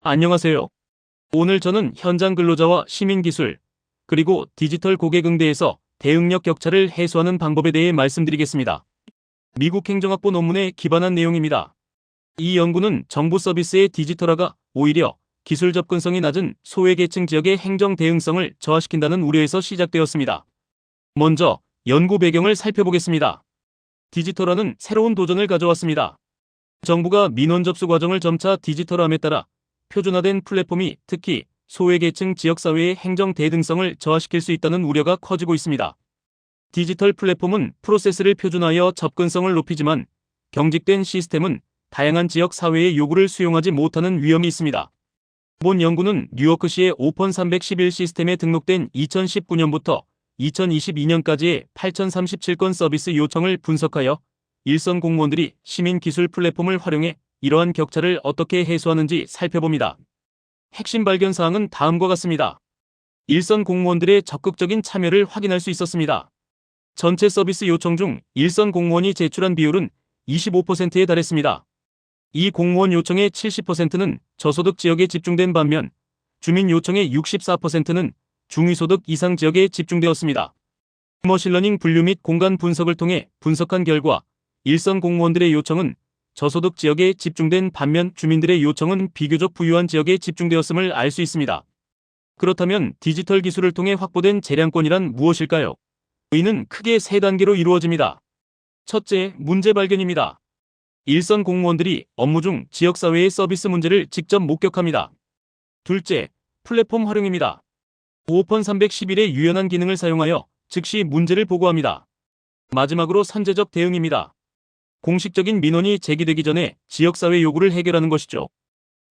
안녕하세요. 오늘 저는 현장 근로자와 시민기술, 그리고 디지털 고객 응대에서 대응력 격차를 해소하는 방법에 대해 말씀드리겠습니다. 미국 행정학부 논문에 기반한 내용입니다. 이 연구는 정부 서비스의 디지털화가 오히려 기술 접근성이 낮은 소외계층 지역의 행정 대응성을 저하시킨다는 우려에서 시작되었습니다. 먼저 연구 배경을 살펴보겠습니다. 디지털화는 새로운 도전을 가져왔습니다. 정부가 민원 접수 과정을 점차 디지털화함에 따라 표준화된 플랫폼이 특히 소외계층 지역사회의 행정 대등성을 저하시킬 수 있다는 우려가 커지고 있습니다. 디지털 플랫폼은 프로세스를 표준화하여 접근성을 높이지만 경직된 시스템은 다양한 지역 사회의 요구를 수용하지 못하는 위험이 있습니다. 본 연구는 뉴요크시의 오펀 311 시스템에 등록된 2019년부터 2022년까지의 8,037건 서비스 요청을 분석하여 일선 공무원들이 시민 기술 플랫폼을 활용해 이러한 격차를 어떻게 해소하는지 살펴봅니다. 핵심 발견 사항은 다음과 같습니다. 일선 공무원들의 적극적인 참여를 확인할 수 있었습니다. 전체 서비스 요청 중 일선 공무원이 제출한 비율은 25%에 달했습니다. 이 공무원 요청의 70%는 저소득 지역에 집중된 반면 주민 요청의 64%는 중위소득 이상 지역에 집중되었습니다. 머신러닝 분류 및 공간 분석을 통해 분석한 결과 일선 공무원들의 요청은 저소득 지역에 집중된 반면 주민들의 요청은 비교적 부유한 지역에 집중되었음을 알 수 있습니다. 그렇다면 디지털 기술을 통해 확보된 재량권이란 무엇일까요? 이는 크게 3단계로 이루어집니다. 첫째, 문제 발견입니다. 일선 공무원들이 업무 중 지역사회의 서비스 문제를 직접 목격합니다. 둘째, 플랫폼 활용입니다. 오펀 311의 유연한 기능을 사용하여 즉시 문제를 보고합니다. 마지막으로 선제적 대응입니다. 공식적인 민원이 제기되기 전에 지역사회 요구를 해결하는 것이죠.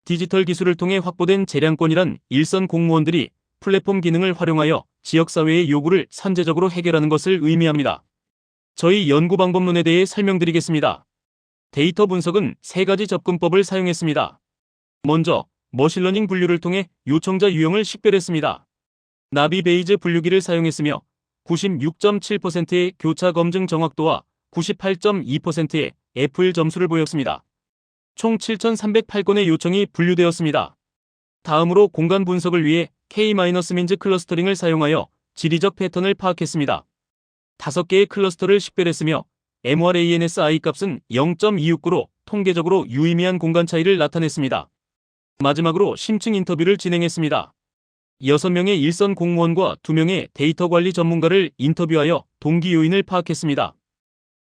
디지털 기술을 통해 확보된 재량권이란 일선 공무원들이 플랫폼 기능을 활용하여 지역사회의 요구를 선제적으로 해결하는 것을 의미합니다. 저희 연구 방법론에 대해 설명드리겠습니다. 데이터 분석은 3가지 접근법을 사용했습니다. 먼저 머신러닝 분류를 통해 요청자 유형을 식별했습니다. 나비 베이즈 분류기를 사용했으며 96.7%의 교차 검증 정확도와 98.2%의 애플 점수를 보였습니다. 총 7,308건의 요청이 분류되었습니다. 다음으로 공간 분석을 위해 K-민즈 클러스터링을 사용하여 지리적 패턴을 파악했습니다. 5개의 클러스터를 식별했으며 MRANSI 값은 0.269로 통계적으로 유의미한 공간 차이를 나타냈습니다. 마지막으로 심층 인터뷰를 진행했습니다. 6명의 일선 공무원과 2명의 데이터 관리 전문가를 인터뷰하여 동기 요인을 파악했습니다.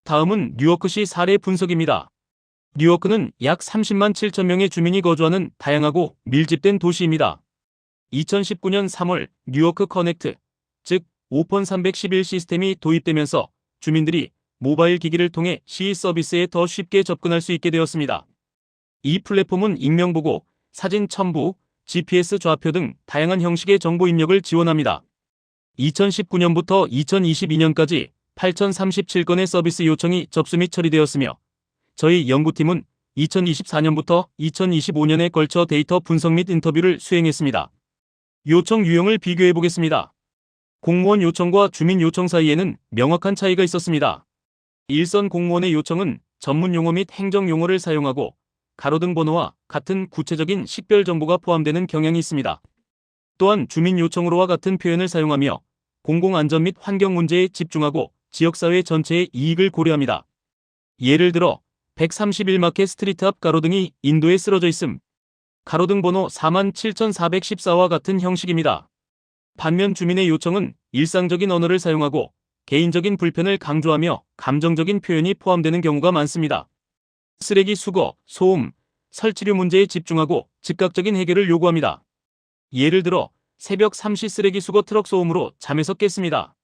다음은 뉴요크시 사례 분석입니다. 뉴요크는 약 30만 7천 명의 주민이 거주하는 다양하고 밀집된 도시입니다. 2019년 3월 뉴요크 커넥트, 즉 오펀 311 시스템이 도입되면서 주민들이 모바일 기기를 통해 시 서비스에 더 쉽게 접근할 수 있게 되었습니다. 이 플랫폼은 익명 보고, 사진 첨부, GPS 좌표 등 다양한 형식의 정보 입력을 지원합니다. 2019년부터 2022년까지 8,037건의 서비스 요청이 접수 및 처리되었으며 저희 연구팀은 2024년부터 2025년에 걸쳐 데이터 분석 및 인터뷰를 수행했습니다. 요청 유형을 비교해 보겠습니다. 공무원 요청과 주민 요청 사이에는 명확한 차이가 있었습니다. 일선 공무원의 요청은 전문 용어 및 행정 용어를 사용하고 가로등 번호와 같은 구체적인 식별 정보가 포함되는 경향이 있습니다. 또한 주민 요청으로와 같은 표현을 사용하며 공공안전 및 환경 문제에 집중하고 지역사회 전체의 이익을 고려합니다. 예를 들어 131마켓 스트리트 앞 가로등이 인도에 쓰러져 있음. 가로등 번호 47,414와 같은 형식입니다. 반면 주민의 요청은 일상적인 언어를 사용하고 개인적인 불편을 강조하며 감정적인 표현이 포함되는 경우가 많습니다. 쓰레기 수거, 소음, 설치류 문제에 집중하고 즉각적인 해결을 요구합니다. 예를 들어 새벽 3시 쓰레기 수거 트럭 소음으로 잠에서 깼습니다.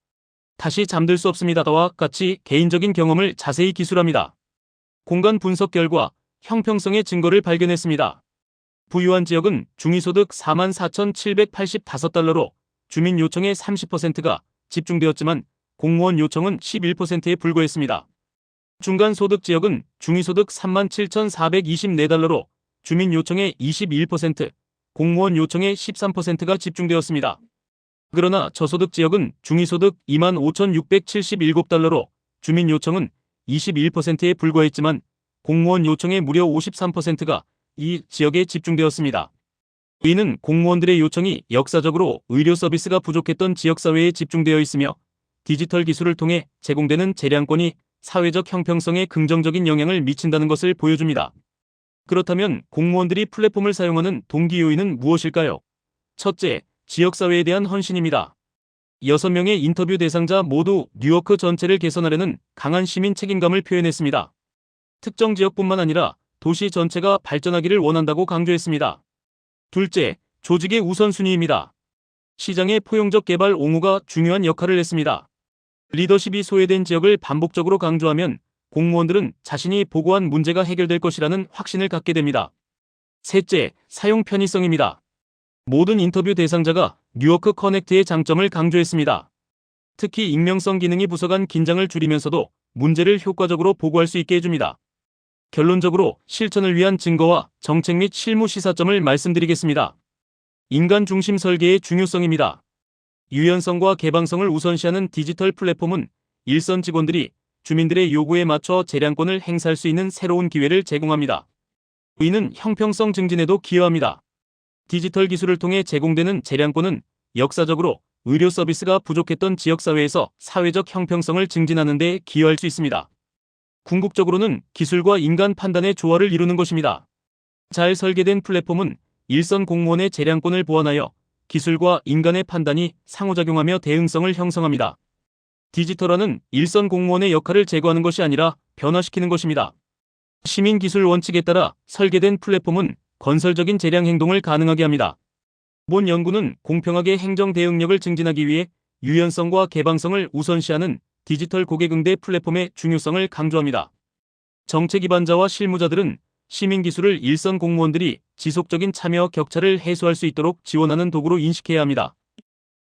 다시 잠들 수 없습니다와 같이 개인적인 경험을 자세히 기술합니다. 공간 분석 결과 형평성의 증거를 발견했습니다. 부유한 지역은 중위소득 44,785달러로 주민 요청의 30%가 집중되었지만 공무원 요청은 11%에 불과했습니다. 중간 소득 지역은 중위소득 37,424달러로 주민 요청의 21%, 공무원 요청의 13%가 집중되었습니다. 그러나 저소득 지역은 중위소득 25,677달러로 주민 요청은 21%에 불과했지만 공무원 요청의 무려 53%가 이 지역에 집중되었습니다. 이는 공무원들의 요청이 역사적으로 의료 서비스가 부족했던 지역사회에 집중되어 있으며 디지털 기술을 통해 제공되는 재량권이 사회적 형평성에 긍정적인 영향을 미친다는 것을 보여줍니다. 그렇다면 공무원들이 플랫폼을 사용하는 동기 요인은 무엇일까요? 첫째, 지역사회에 대한 헌신입니다. 6명의 인터뷰 대상자 모두 뉴요크 전체를 개선하려는 강한 시민 책임감을 표현했습니다. 특정 지역뿐만 아니라 도시 전체가 발전하기를 원한다고 강조했습니다. 둘째, 조직의 우선순위입니다. 시장의 포용적 개발 옹호가 중요한 역할을 했습니다. 리더십이 소외된 지역을 반복적으로 강조하면 공무원들은 자신이 보고한 문제가 해결될 것이라는 확신을 갖게 됩니다. 셋째, 사용 편의성입니다. 모든 인터뷰 대상자가 뉴요크 커넥트의 장점을 강조했습니다. 특히 익명성 기능이 부서 간 긴장을 줄이면서도 문제를 효과적으로 보고할 수 있게 해줍니다. 결론적으로 실천을 위한 증거와 정책 및 실무 시사점을 말씀드리겠습니다. 인간 중심 설계의 중요성입니다. 유연성과 개방성을 우선시하는 디지털 플랫폼은 일선 직원들이 주민들의 요구에 맞춰 재량권을 행사할 수 있는 새로운 기회를 제공합니다. 이는 형평성 증진에도 기여합니다. 디지털 기술을 통해 제공되는 재량권은 역사적으로 의료 서비스가 부족했던 지역사회에서 사회적 형평성을 증진하는 데 기여할 수 있습니다. 궁극적으로는 기술과 인간 판단의 조화를 이루는 것입니다. 잘 설계된 플랫폼은 일선 공무원의 재량권을 보완하여 기술과 인간의 판단이 상호작용하며 대응성을 형성합니다. 디지털화는 일선 공무원의 역할을 제거하는 것이 아니라 변화시키는 것입니다. 시민기술 원칙에 따라 설계된 플랫폼은 건설적인 재량 행동을 가능하게 합니다. 본 연구는 공평하게 행정 대응력을 증진하기 위해 유연성과 개방성을 우선시하는 디지털 고객응대 플랫폼의 중요성을 강조합니다. 정책 입안자와 실무자들은 시민기술을 일선 공무원들이 지속적인 참여 격차를 해소할 수 있도록 지원하는 도구로 인식해야 합니다.